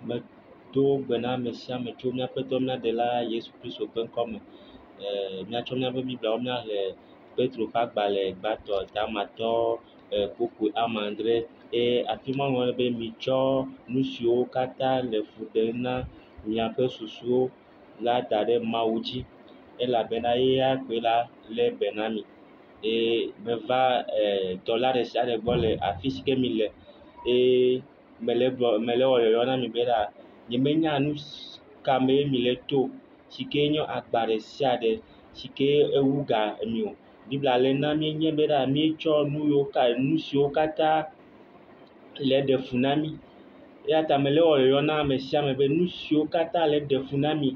medo gbe na ame sia ame tso míaƒe Aƒetɔ míaɖela Yesu Kristo ƒe ŋkɔ me. Míatsɔ míaƒe Bibliawo míahe Petro ƒe agbalẽ gbãtɔ tamatɔ kpokpo ame adre eye afi ma ŋlɔ be mitsɔ nu siwo katã le fu ɖem na miaƒe susuwo la da ɖe Mawu dzi elabena eya koe la lé be na mi. Eye meva dɔla ɖe sia ɖe gbɔ le afi si ke mi le eye mele wɔ yɔyɔ na mi be ɖa nyemenya nu ka me mi le to si ke nye agba ɖe sia ɖe si ke ewu ga mi o. Biblia le na míenye be ɖa míetsɔ nu siwo katã le ɖe fu na mí. Eya ta mele wɔ yɔyɔ na ame sia ame be nu siwo katã le ɖe fu na mi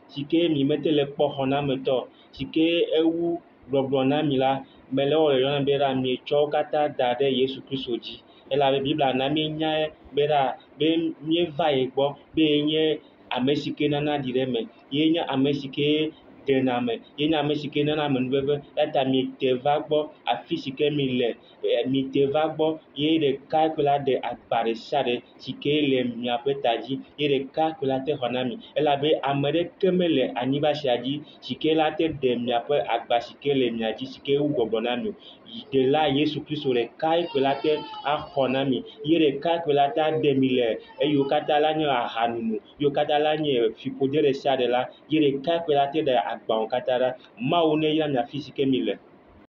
si ke mi mete le kpɔ xɔnametɔ si ke ewu gbɔgblɔ na mi la, mele wɔ yɔyɔ na mi be ɖa mietsɔ wo katã da ɖe Yesu Kristo dzi. Elabe Biblia na míenya be ɖa be míeva ye gbɔ be yenye ame si ke nana ɖiɖeme, yenye ame si ke ɖena ame, yenye ame si ke nana ame nuveve. Eya ta miete va gbɔ afi si ke mi le, miete va gbɔ ye ɖeka koe la ɖe agba ɖe sia ɖe si ke le miaƒe ta dzi ye ɖeka koe la te xɔ na mi elabe ame ɖeke mele anyigba sia dzi si ke la te ɖe miaƒe agba si ke le mia dzi si ke wu gbɔgblɔ na mi o. Ɖela Yesu Kristo ɖeka koe la te axɔ na mi ye ɖeka koe la te aɖe mi le eyiwo katã la nye ahanono, yiwo katã la nye fiƒode ɖe sia ɖe la, ye ɖeka koe la te ɖe agbawo katã ɖa. Mawu neyra mi afi si ke mi le.